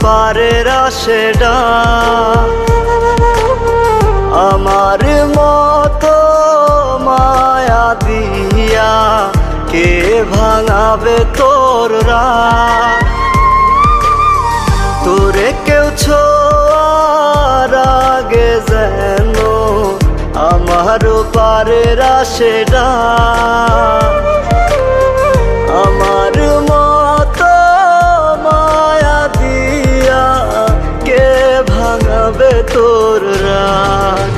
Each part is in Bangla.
পারের আশেডা আমার মতো মায়া দিয়া কে ভাঙাবে তোর রাত তোরে কেউ ছোঁয়ার আগে যেন আমারও পারের আশেডা আমার মতো মায়া দিয়া কে ভাঙাবে তোর রাত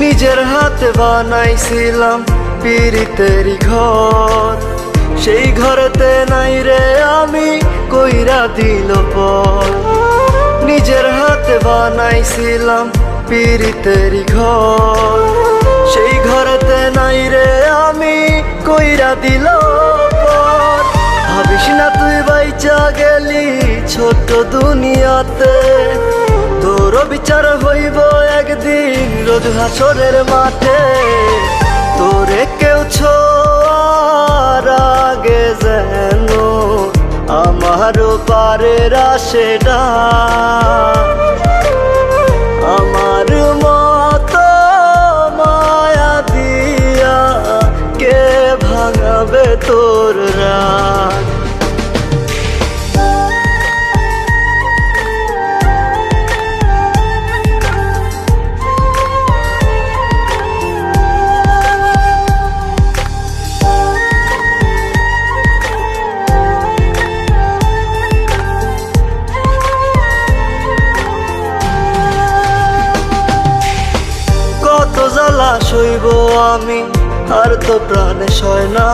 নিজের হাতে বানাইছিলাম পিরিতেরি ঘর সেই ঘরেতে নাই রে আমি কইরা দিল পর নিজের হাতে বানাইছিলাম পিরিতেরি ঘর সেই ঘরেতে নাই রে আমি কইরা দিল পর ভাবিস না তুই বাইচা গেলি ছোট দুনিয়াতে তোর বিচার হইব একদিন রোজ হাসরের মাঠে তোরে কেউ ছোঁয়ার আগে যেন আমারও পারের আশেডা আমার মতো মায়া দিয়া কে ভাঙাবে তোর রাত জ্বালা সইব আমি আর তো প্রাণে সয় না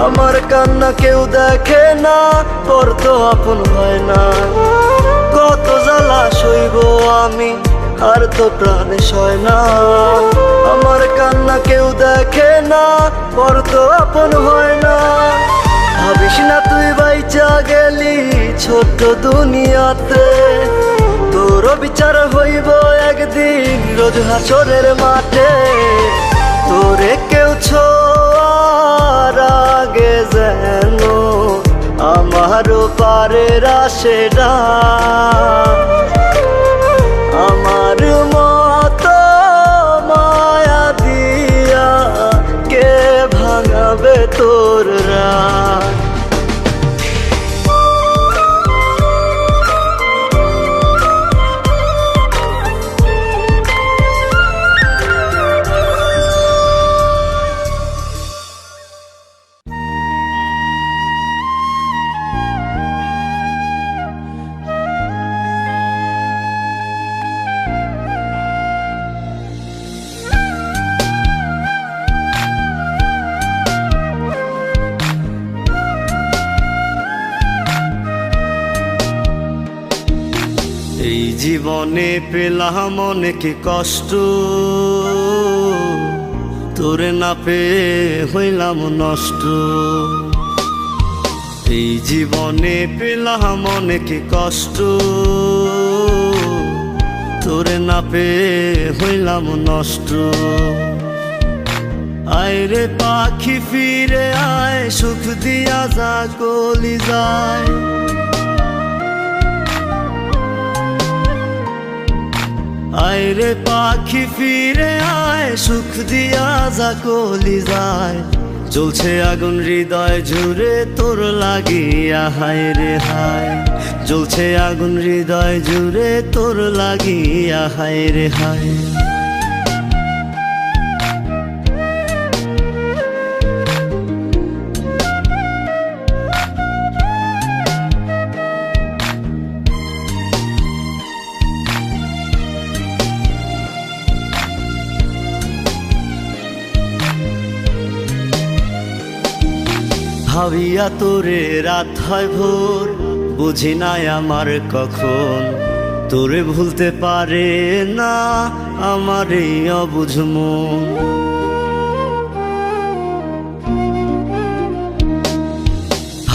আমার কান্না কেউ দেখে না পর তো আপন হয় না কত জ্বালা সইব আমি আর তো প্রাণে সয় না আমার কান্না কেউ দেখে না পর তো আপন হয় না ভাবিস না তুই বাইচা গেলি ছোট্ট দুনিয়াতে তোর বিচার হইব একদিন রোজ হাসরের মাঠে তোরে কেউ ছোঁয়ার আগে যেন আমারও পারের আশেডা আমার মতো মায়া দিয়া কে ভাঙাবে তোর রাত এই জীবনে পেলাম অনেক কষ্ট তোরে না পেয়ে হইলাম নষ্ট এই জীবনে পেলাম অনেক কষ্ট তোরে না পেয়ে হইলাম নষ্ট আয় রে পাখি ফিরে আয় সুখ দিয়া যা কলি যায় আয় রে পাখি ফিরে আয় সুখ দিয়া যা কলি যায় জ্বলছে আগুন হৃদয় জুড়ে তোর লাগিয়া হায় রে হায় জ্বলছে আগুন হৃদয় জুড়ে তোর লাগিয়া হায় রে হায় ভাবিয়া তোরে রাত হয় ভোর বুঝি নাই আমার কখন তোরে ভুলতে পারে না আমার এই অবুঝ মন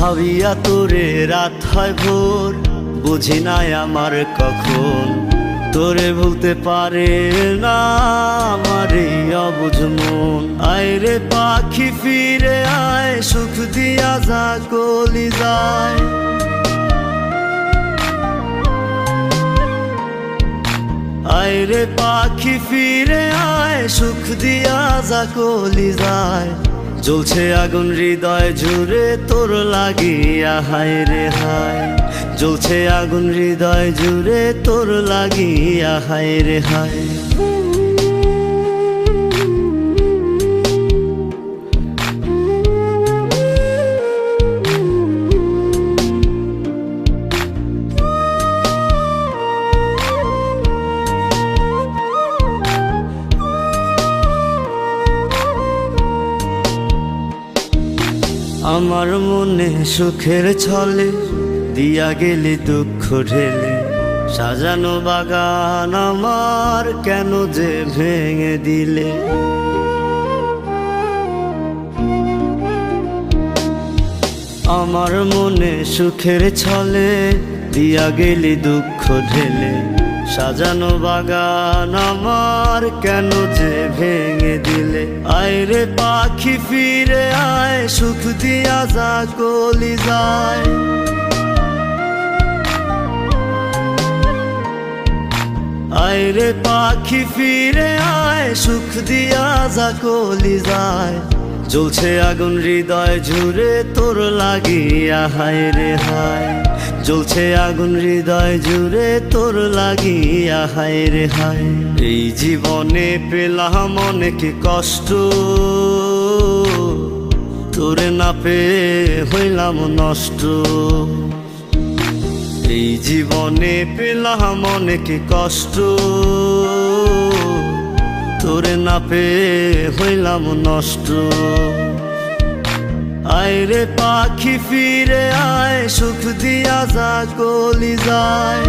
ভাবিয়া তোরে রাত হয় ভোর, বুঝি নাই আমার কখন তোরে ভুলতে পারে না আমার এই অবুঝ মন। আয় রে পাখি ফিরে আয়, সুখ দিয়া যা কলি যায়। আয় রে পাখি ফিরে আয়, সুখ দিয়া যা কলি যায়। জ্বলছে আগুন হৃদয় জুড়ে তোর লাগিয়া, হায় রে হায়। জ্বলছে আগুন হৃদয় জুড়ে তোর লাগিয়া, হায় রে হায়। আমার মনে সুখের ছলে দিয়া গেলি দুঃখ ঢেলে, সাজানো বাগান আমার কেন যে ভেঙে দিলে। আমার মনে সুখের ছলে দিয়া গেলি দুঃখ ঢেলে, সাজানো বাগান আমার কেন যে ভেঙে দিলে। আয় রে পাখি ফিরে আয়, সুখ দিয়া যা কলি যায়। আয় রে পাখি ফিরে আয়, সুখ দিয়া যা কলি যায়। জ্বলছে আগুন হৃদয় জুড়ে তোর লাগিয়া, হায় রে হায়। জ্বলছে আগুন হৃদয় জুড়ে তোর লাগিয়া, হায় রে হায়। এই জীবনে পেলাম অনেক কষ্ট, তোরে না পেয়ে হইলাম নষ্ট। এই জীবনে পেলাম অনেক কষ্ট, তোরে না পেয়ে হইলাম নষ্ট। আয় রে পাখি ফিরে আয়, সুখ দিয়া যা কলি যায়।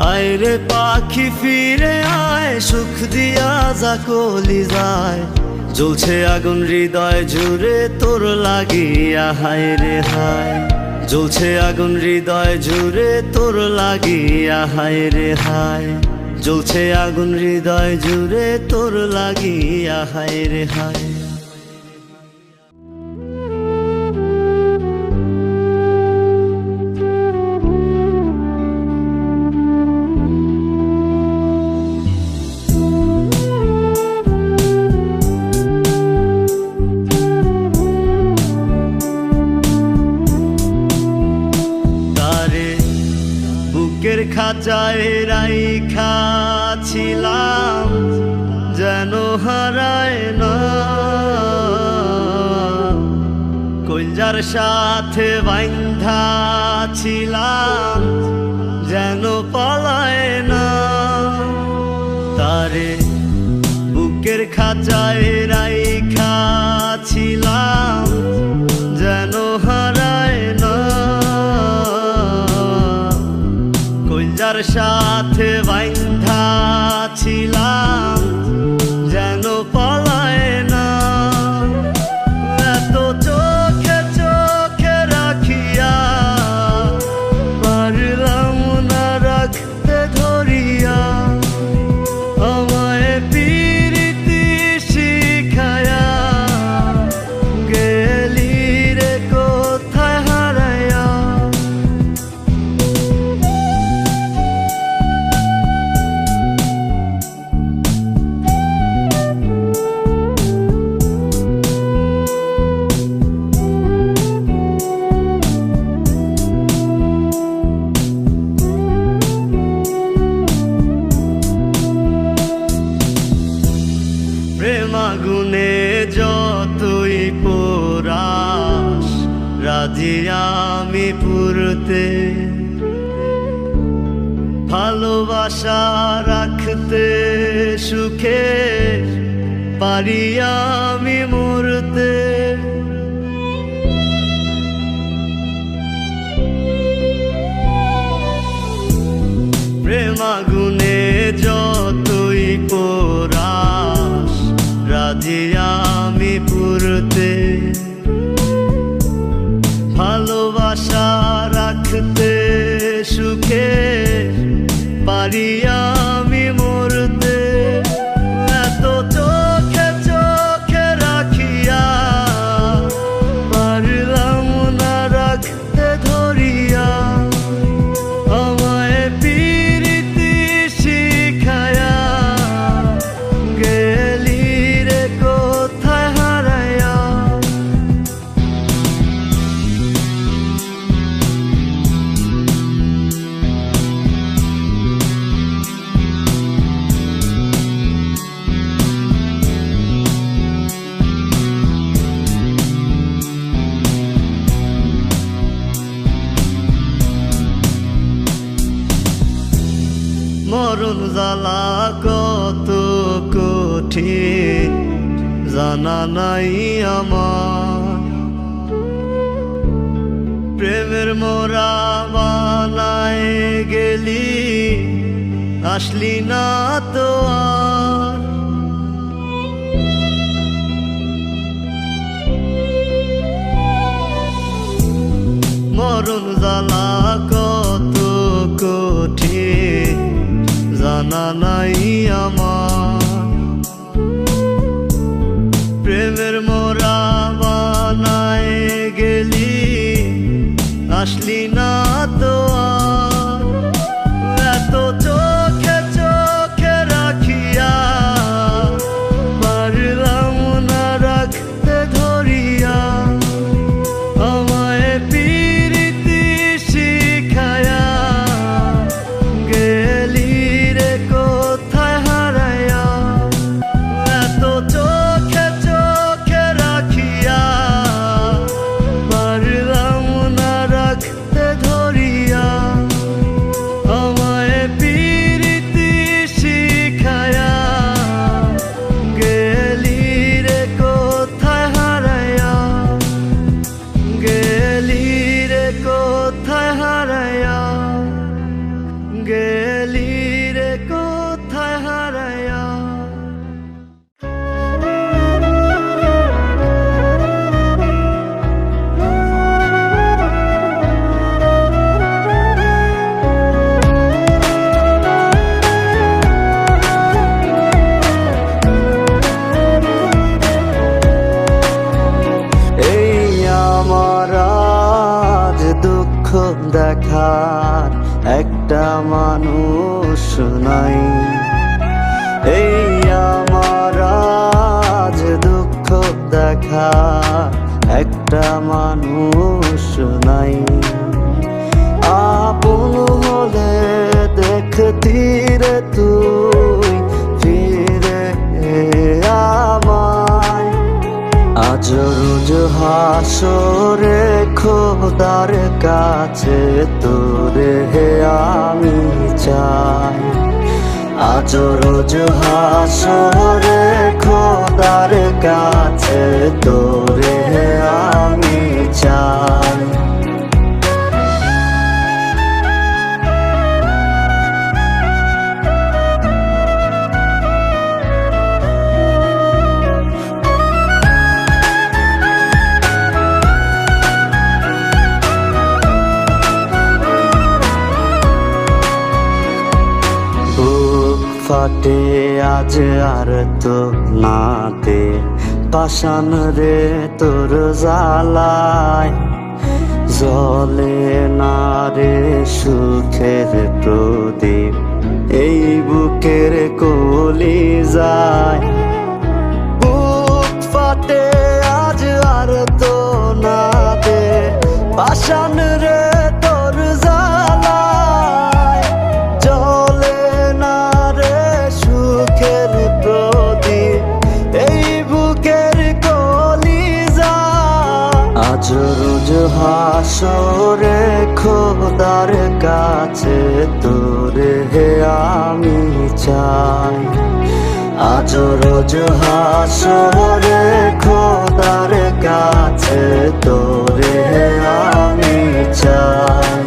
আয় রে পাখি ফিরে আয়, সুখ দিয়া যা কলি যায়। জ্বলছে আগুন হৃদয় জুড়ে তোর লাগিয়া, হায় রে হায়। জ্বলছে আগুন হৃদয় জুড়ে তোর লাগিয়া, হায় রে হায়। জ্বলছে আগুন হৃদয় জুড়ে তোর লাগিয়া, হায় রে হায়। বুকের খাঁচায় রাইখা ছিলাম, যেন হারায় না। কলজার সাথে বাইন্ধা ছিলাম, যেন পালায় না। তারে বুকের খাঁচায় রাইখা ছিলাম, যেন হারায় না। কলজার সাথে বাইন্ধা ছিলাম, যেন পালায় না। এত চোখে চোখে রাখিয়া পারলাম না রাখতে ধরিয়া, আমায় প্রীতি শিখায়া গেলি রে কোথায় হারায়া। প্রেম আগুনে যতই পোড়াস, রাজি আমি পুরতে। ভালোবাসা রাখতে সুখে পারি আমি মরতে। প্রেম আগুনে যতই পোড়াস, রাজি আমি পুরতে ভালোবাসা রাখতে সুখে পারি আমি মরতে এত চোখে চোখে রাখিয়া পারলাম না রাখতে ধরিয়া আমায় প্রীতি শিখায়া গেলি রে কোথায় হারায়া মরণ জ্বালা কত কঠিন জানা নাই আমার প্রেমের মোরা বানায় গেলি আসলি না তো আর মরণ জ্বালা কত কঠিন জানা নাই আমার প্রেমের মোরা বানায় গেলি আসলি না তো আর এত চোখে চোখে রাখিয়া পারলাম না রাখতে ধরিয়া আমায় প্রীতি শিখায়া গেলি রে কোথায় হারায়া এত চোখে চোখে রাখিয়া পারলাম না রাখতে ধরিয়া আমায় প্রীতি শিখায়া গেলি রে কোথায় হারায়া গেলি রে কোথায় হারায়া গেলি রে কোথায় হারায়া এই আমার আজ দুঃখ দেখার একটা মানুষ নাই এই আমার আজ দুঃখ দেখার একটা মানুষ নাই আপন হলে দেখতি রে তুই ফিরে আমায় আজ রোজ হাসরে খোদার কাছে তোরে আমি চাই আজ রোজ হাসরে খোদার কাছে তোরে আমি চাই ফাটে আজ আর তো নাতে পাষাণ রে তোর জ্বালায় জলে না রে সুখের প্রদীপ এই বুকের কলি যায় বুক ফাটে আজ আর তো নাতে পাষাণ রে তোর জ্বালায় জলে না রে সুখের প্রদীপ এই বুকের কলি যায় আজ রোজ হাসরে খোদার কাছে তোরে আমি চাই আজ রোজ হাসরে খোদার কাছে তোরে আমি চাই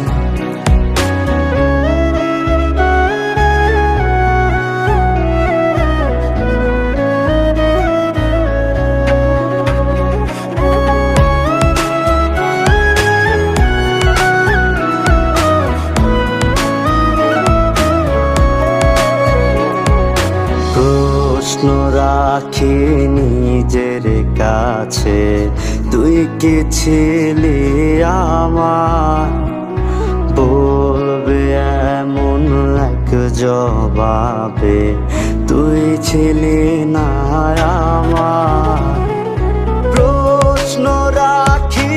রাখি নিজের কাছে, তুই কি ছিলি আমার? বলবে এমন এক জবাবে, তুই ছিলি না আমার। প্রশ্ন রাখি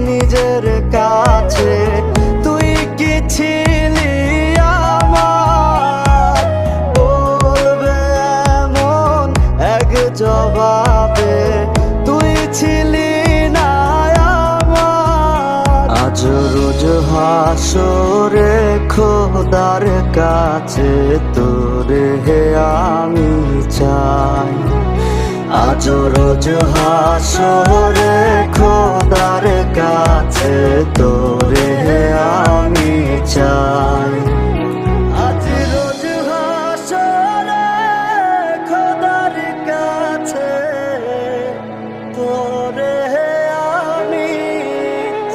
নিজের কাছে, তুই কি ছিলি আমার? বলবে এমন এক জবাবে, তুই ছিলি না আমার। আজ রোজ হাসরে খোদার কাছে তোরে আমি চাই। আজ রোজ হাসরে খোদার কাছে তোরে আমি চাই। আজ রোজ হাসরে খোদার কাছে তোরে আমি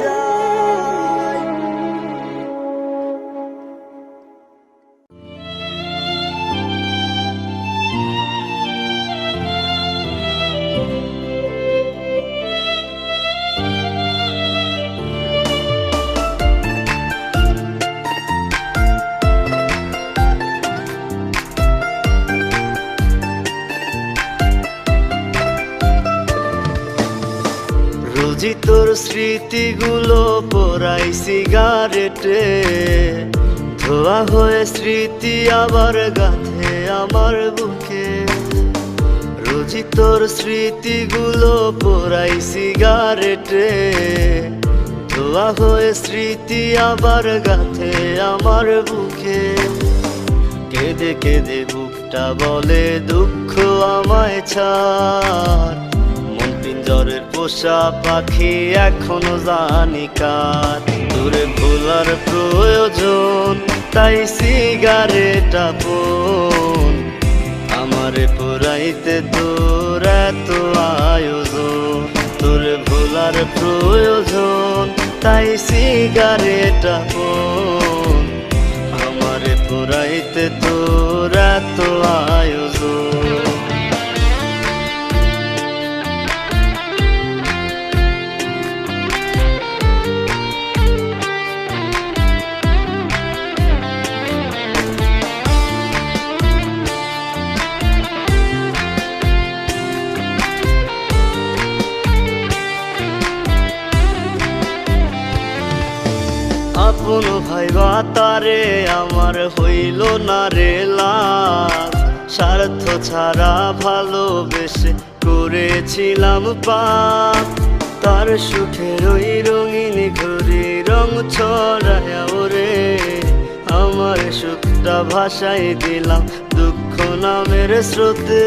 চাই। রোজই তোর স্মৃতিগুলো পোড়াই সিগারেটে, ধোয়া হয়ে স্মৃতি আবার গাঁথে আমার বুকে। রোজই তোর স্মৃতিগুলো পোড়াই সিগারেটে, ধোয়া হয়ে স্মৃতি আবার গাঁথে আমার বুকে। কেঁদে কেঁদে বুকটা বলে দুঃখ আমায় ছাড়, পিঞ্জরের পোষা পাখি এখনো জানি কার। দূরে ভোলার প্রয়োজন, তাই সিগারেট আপন। আমারে পুরাইতে তোর এত আয়োজন। দূরে ভোলার প্রয়োজন, তাই সিগারেট আপন। আমারে পুরাইতে তোর এত আয়োজন। আপন ভাইবা তারে আমার হইল না রে লাভ। স্বার্থ ছাড়া ভালোবেসে করেছিলাম পাপ। তার সুখের ওই রঙিন ঘুরি রং ছড়ায় ওরে, আমার সুখটা ভাসাই দিলাম দুঃখ নামের স্রোতে।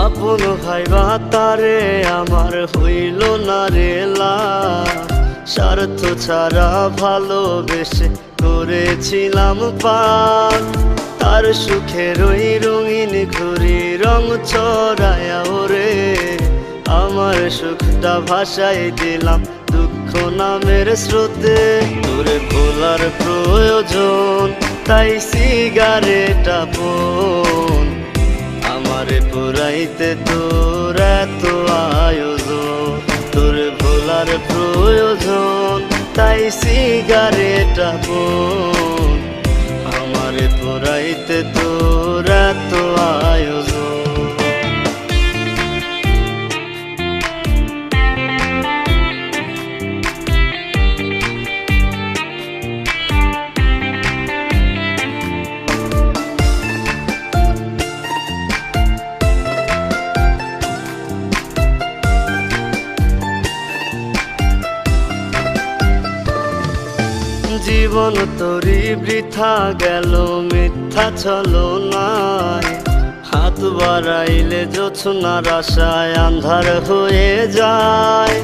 আপন ভাইবা তারে আমার হইল না রে লাভ। স্বার্থ ছাড়া ভালোবেসে করেছিলাম পাপ। তার সুখের ওই রঙিন ঘুরি রং ছড়ায় ওরে, আমার সুখটা ভাসাই দিলাম দুঃখ নামের স্রোতে। তোরে ভোলার প্রয়োজন, তাই সিগারেট আপন। আমারে পুরাইতে তোর এত আয়োজন। তোরে ভোলার প্রয়োজন, তাই সিগারেট আপন। আমারে পুরাইতে তোর এত আয়োজন। জীবন তোরি বৃথা গেল মিথ্যা ছলনায়। হাত বাড়াইলে জোছনার আশায় আন্ধার হয়ে যায়।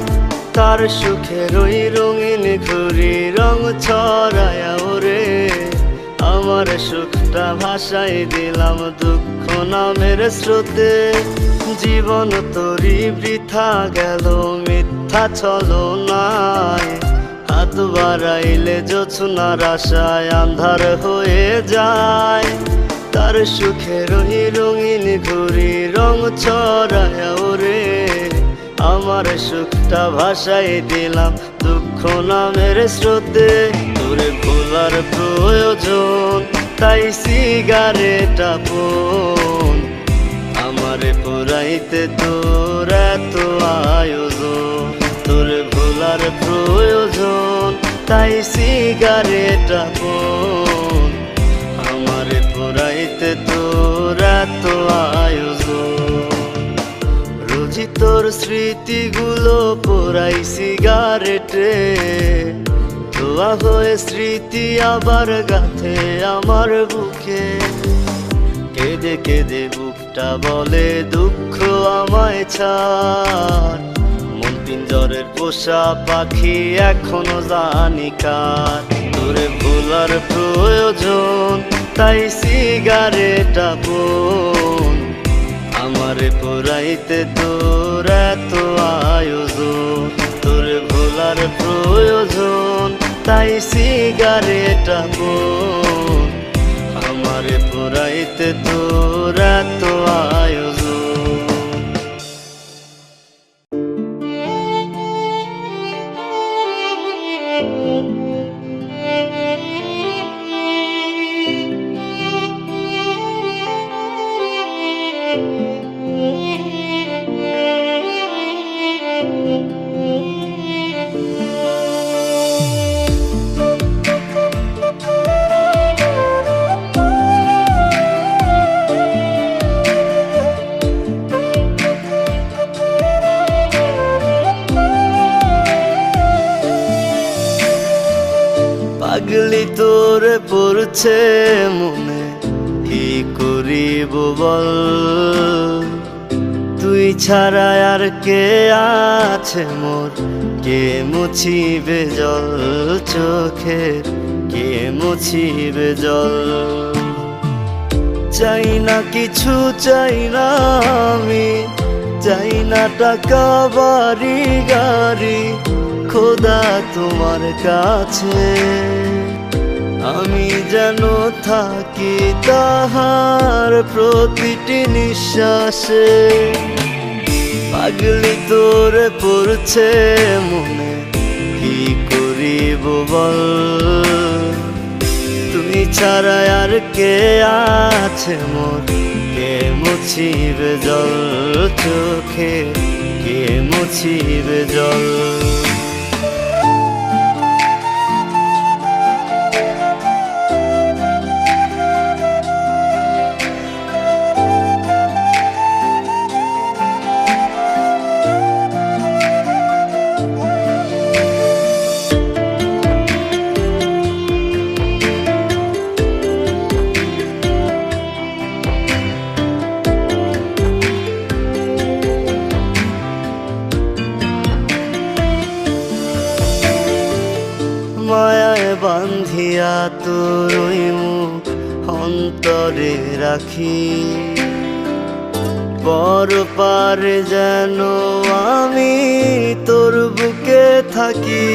তার সুখের ওই রঙিন ঘুরি রং ছড়ায় ওরে, আমার সুখটা ভাসাই দিলাম দুঃখ নামের স্রোতে। জীবন তোরি বৃথা গেল মিথ্যা ছলনায়। হাত বাড়াইলে জোছনার আশায় আন্ধার হয়ে যায়। তার সুখে রহি রঙিন ঘুরি রং ছড়ায়া ওরে আমার সুখটা ভাসাই দিলাম দুঃখ নামের স্রোতে তোরে ভোলার প্রয়োজন তাই সিগারেট আপন আমারে পুরাইতে তোর এত আয়োজন তোরে ভোলার প্রয়োজন তাই সিগারেট আপন আমারে পুরাইতে তোর এত আয়োজন রোজি তোর স্মৃতিগুলো পোড়াই সিগারেটে ধোয়া হয়ে স্মৃতি আবার গাথে আমার বুকে কেঁদে কেঁদে বুকটা বলে দুঃখ আমায় ছাড় মন পিঞ্জরের পোষা পাখি এখনো জানি কার তোরে ভোলার প্রয়োজন তাই সিগারেট আপন আমারে পুরাইতে তোর এত আয়োজন তোরে ভোলার প্রয়োজন তাই সিগারেট আপন আমারে পুরাইতে তোর এত আয়োজন পাগলি তোরে পড়ছে মনে কি করিব বল তুই ছাড়া আর কে আছে মোর কে মুছিবে জল চোখের কে মুছিবে জল চাই না কিছু চাই না আমি চাই না টাকা বাড়ি গাড়ি খোদা তোমার কাছে আমি যেন থাকি তাহার প্রতিটি নিঃশ্বাসে পাগলি তোরে পড়ছে মনে কি করিব বল তুমি ছাড়া আর কে আছে মোর কে মুছিবে জল চোখে কে মুছিবে জল মায়ায় বান্ধিয়া তোর ওই মুখ অন্তরে রাখি বড় পারে যেন আমি তোর বুকে থাকি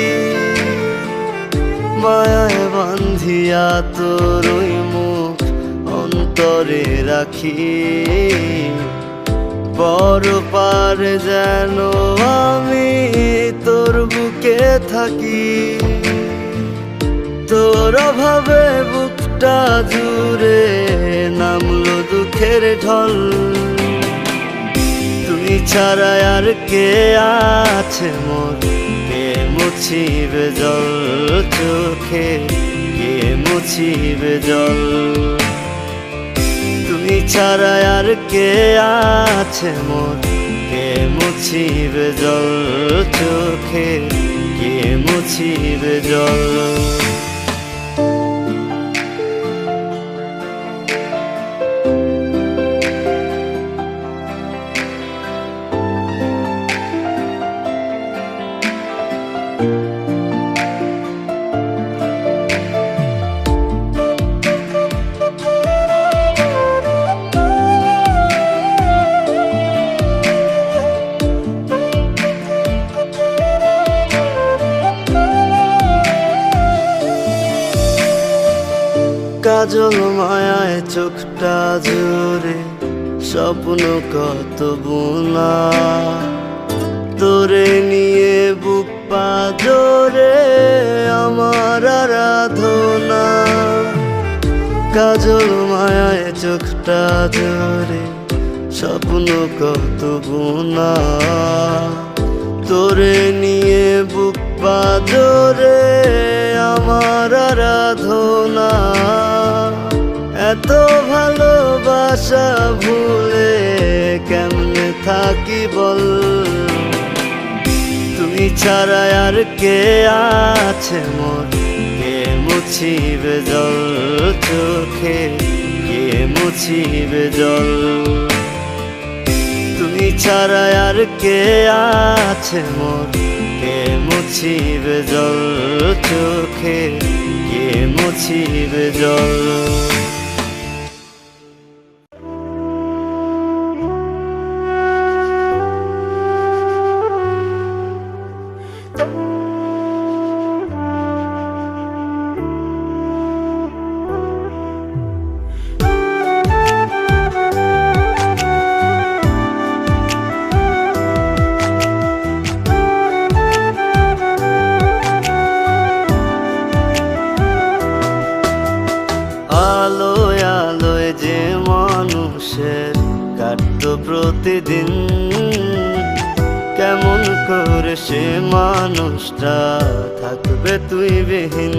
মায়ায় বান্ধিয়া তোর ওই মুখ অন্তরে রাখি বড় পারে যেন আমি তোর বুকে থাকি তোর অভাবে বুকটা জুড়ে নামলো দুঃখের ঢল তুই ছাড়া আর কে আছে মোর কে মুছিবে জল চোখে কে মুছিবে জল তুই ছাড়া আর কে আছে মোর কে মুছিবে জল চোখে কে মুছিবে জল কাজল মায়ায় চোখটা চোখটা জোরে স্বপ্ন কত বোনা, তোরে নিয়ে বুক পাজরে আমার আরাধনা। কাজল মায়ায় চোখটা জোরে স্বপ্ন কত বোনা, তোরে নিয়ে বুক পাজরে আমার আরাধনা। এত ভালোবাসা ভুলে কেমনে থাকি বল, তুই ছাড়া আর কে আছে মোর, কে মুছিবে জল চোখে, কে মুছিবে জল। তুই ছাড়া আর কে আছে মোর, কে মুছিবে জল চোখে, কে মুছিবে জল। আলোয় আলোয় যে মানুষের কাটতো প্রতিদিন, কেমন করে সে মানুষটা থাকবে তুই বিহীন।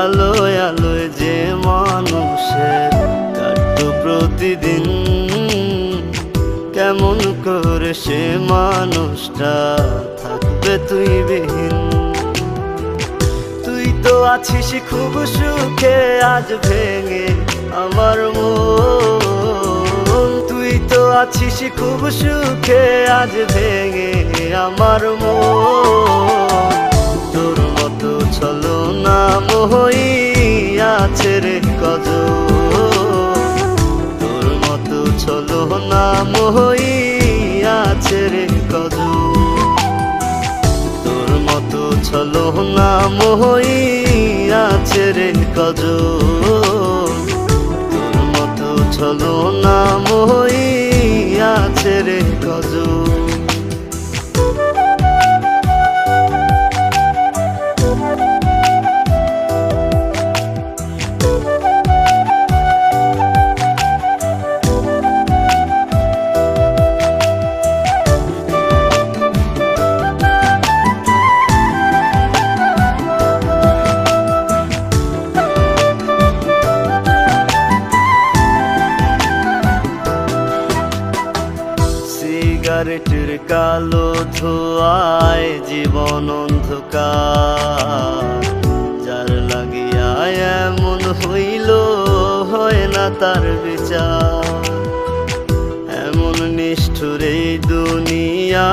আলোয় আলোয় যে মানুষের কাটতো প্রতিদিন, কেমন করে সে মানুষটা থাকবে তুই বিহীন। তুই তো আছিস খুব সুখে, আজ ভেঙে আমার মন। তুই তো আছিস খুব সুখে, আজ ভেঙে আমার মন। তোর মতো ছলনা মোহই আছে রে কজন, তোর মতো ছলনা মোহই আছে রে কজন। তোর মতো ছলনা মোহই আছে রে কজন, তোর মতো ছলনা মোহই আছে রে কজন। সিগারেটের কালো ধোঁয়ায় জীবন অন্ধকার, যার লাগিয়া এমন হইল হয় না তার বিচার। এমন নিষ্ঠুর এই দুনিয়া,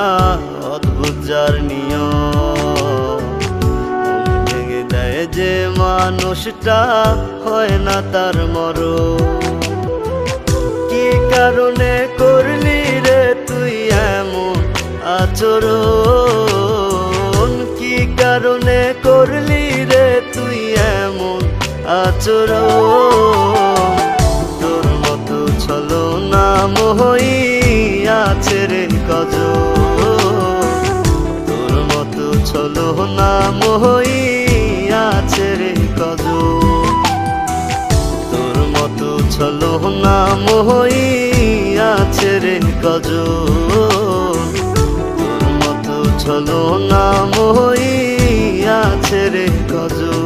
অদ্ভুত যার নিয়ম, ভেঙে দেয় যে মানুষটা হয় না তার মরণ। কি কারণে করলি রে তুই এমন আচরণ, কি কারণে করলি রে তুই এমন আচরণ। তোর মতো ছলনা মোহই আছে রে কজন, তোর মতো ছলনা মোহই আছে রে কজন। তোর মতো ছলনা মোহই আছে রে কজন, তোর মতো ছলনা মোহই আছে রে কজন।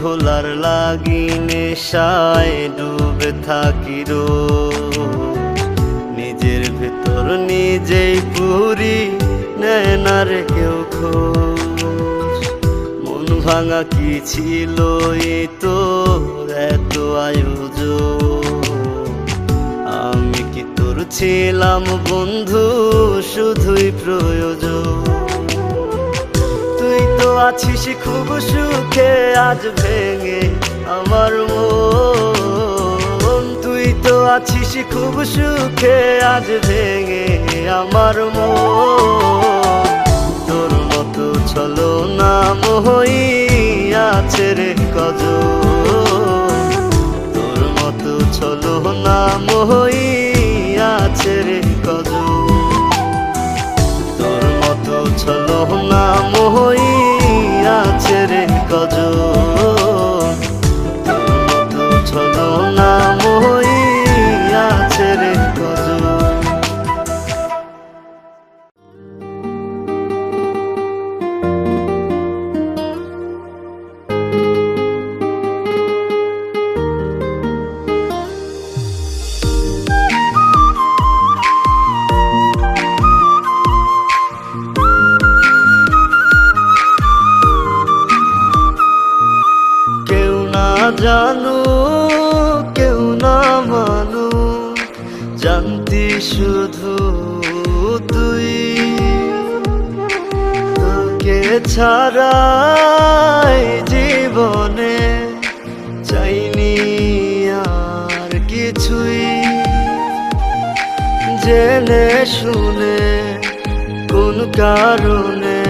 ভোলার লাগি নেশায় ডুবে থাকি রোজ, নিজের ভেতর নিজেই পুরি নেয় না রে কেউ খোঁজ। মন ভাঙা কি ছিল এই তোর এত আয়োজন, ছিলাম বন্ধু শুধুই প্রয়োজন। তুই তো আছিস খুব সুখে, আজ ভেঙে আমার মন। তুই তো আছিস খুব সুখে, আজ ভেঙে আমার মন। তোর মতো চলো না মোহই আছে রে কজন। তোর মতো চলো না মোহই আছে রে কজন। তোর মতো চলো না মোহই আছে রে কজন। তোর মতো চলো না মোহই আছে রে কজন। জানো কেউ না মানু, জানতি শুধু তুই। তোকে ছাড়াই জীবনে চাইনি আর কিছুই। জেনে শুনে কোন কারণে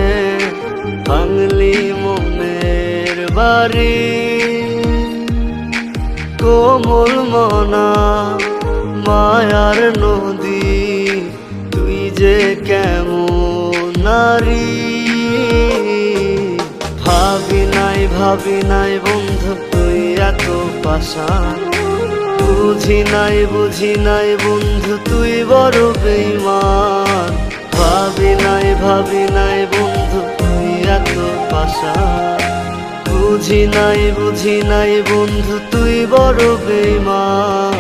ভাঙলি মনের বাড়ি। কোমল মনা মায়ার নদী, তুই যে কেমন নারী। ভাবি নাই বন্ধু তুই এত পাষাণ। বুঝি নাই বন্ধু তুই বড় বেঈমান। ভাবি নাই বন্ধু তুই এত পাষাণ। বুঝি নাই বন্ধু তুই বড় বেঈমান।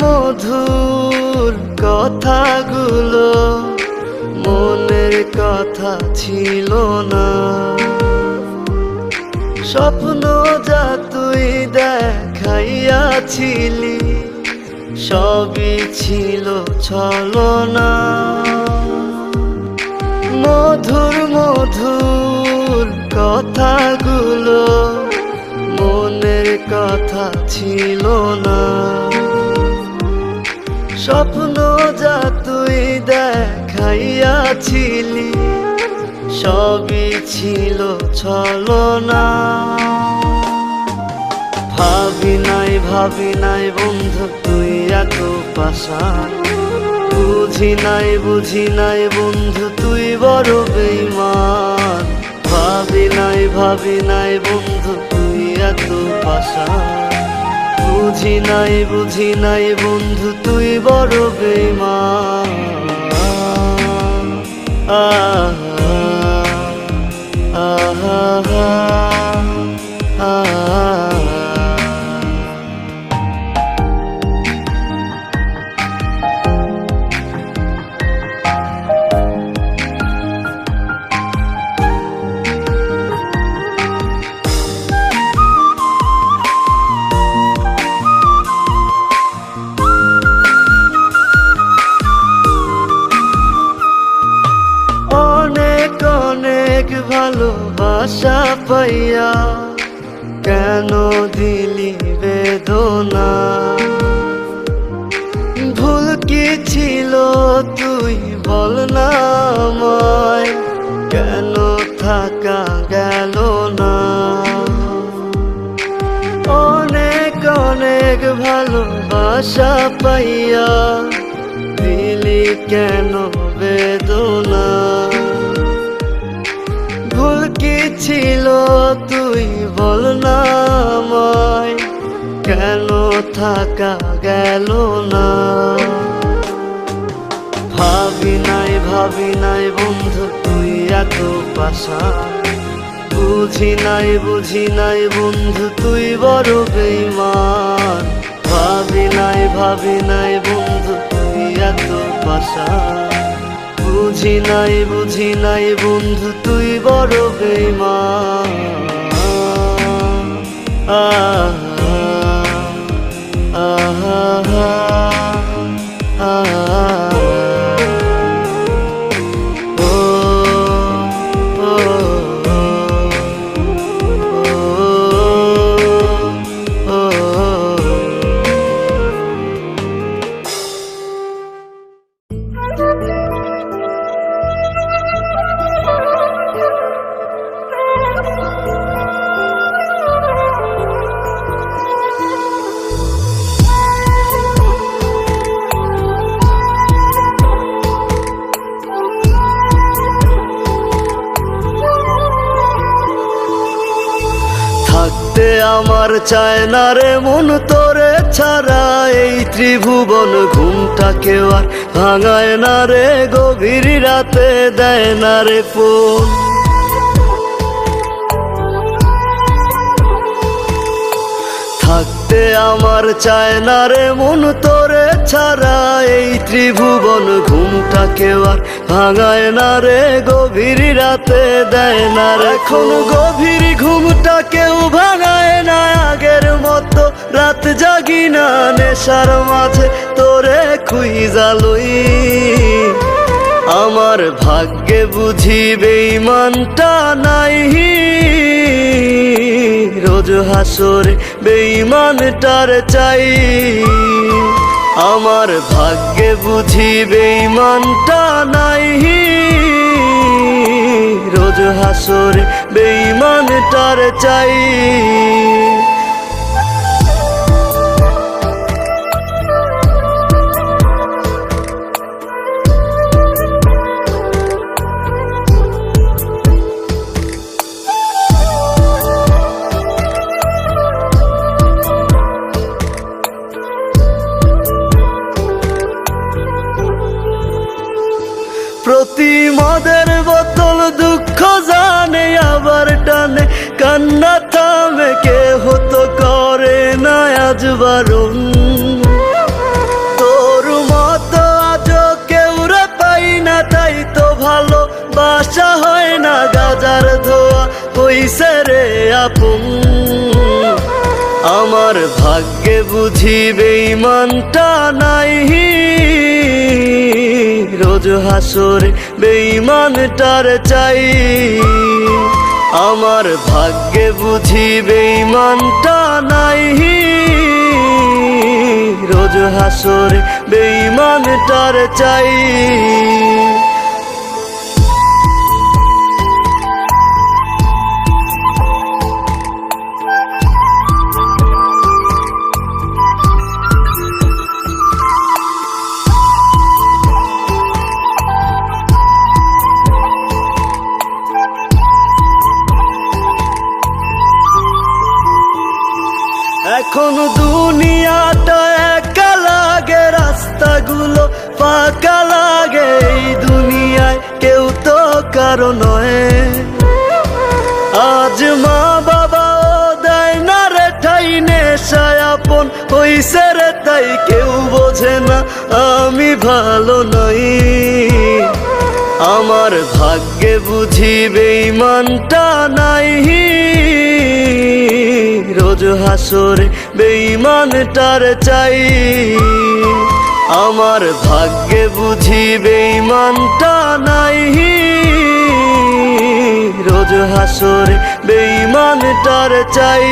মধুর কথাগুলো মনের কথা ছিল না। স্বপ্ন যা তুই দেখাইয়াছিলি সবই ছিল ছলনা। মধুর কথাগুলো মনের কথা ছিল না। স্বপ্ন যা তুই দেখাইয়াছিলি সবই ছিল ছলনা। ভাবি নাই বন্ধু তুই এত পাষাণ। বুঝি নাই বন্ধু তুই বড় বেঈমান। ভাবি নাই বন্ধু তুই এত পাষাণ। বুঝি নাই বন্ধু তুই বড় বেঈমান। ভালোবাসা পাইয়া কেন দিলি বেদনা। ভুল কি ছিল তুই বল না আমায়, কেন থাকা গেল না। অনেক ভালোবাসা পাইয়া দিলি কেন বেদনা। ভুল কি ছিল তুই বল না আমায়, কেন থাকা গেল না। ভাবি নাই বন্ধু তুই এত পাষাণ, বুঝি নাই বন্ধু তুই বড় বেঈমান। ভাবি নাই বন্ধু তুই এত পাষাণ, বুঝি নাই বন্ধু তুই বড় বেঈমান। থাকতে আমার চায় না রে মন তোরে ছাড়া, এই ত্রিভুবন ঘুমটাকেও আর ভাঙায় না রে, গভীর রাতে দেয় না রে ফোন। থাকতে আমার চায় না রে মন তোরে ছাড়া, এই ত্রিভুবন ঘুমটাকেও আর ভাঙায় না রে, গভীর রাতে দেয় না রে। এখন গভীর ঘুমটা কেউ ভাঙায় না, আগের মতো রাত জাগি না, নেশার মাঝে তোরে খুঁজা লই। আমার ভাগ্যে বুঝি বেঈমানটা নাই, রোজ হাসরে বেঈমানটার চাই। আমার ভাগ্যে বুঝি বেঈমানটা নাই, রোজ হাসরে বেঈমানটার চাই। প্রতি মদের বোতল দুঃখ জানে আবার টানে, কান্না থামে কে হতো করে না আজ বারণ। তোর মতো আজও কেউ রে পাই না, তাই তো ভালো বাসা হয় না, গাজার ধোয়া হইছে রে আপন। আমার ভাগ্যে বুঝি বেঈমানটা নাই, রোজ হাসরে বেঈমানটার চাই। আমার ভাগ্যে বুঝি বেঈমানটা নাই, রোজ হাসরে বেঈমানটার চাই। এখন দুনিয়াটা একা লাগে, রাস্তাগুলো ফাঁকা লাগে, এই দুনিয়ায় কেউ তো কারো নয়। আজ মা বাবাও দেয় না রে ঠাই, নেশায় আপন হইছে রে তাই কেউ বোঝে না আমি ভালো নই। আমার ভাগ্যে বুঝি বেঈমানটা নাই, রোজ হাসরে বেঈমানটার চাই। আমার ভাগ্যে বুঝি বেঈমানটা নাই, রোজ হাসরে বেঈমানটার চাই।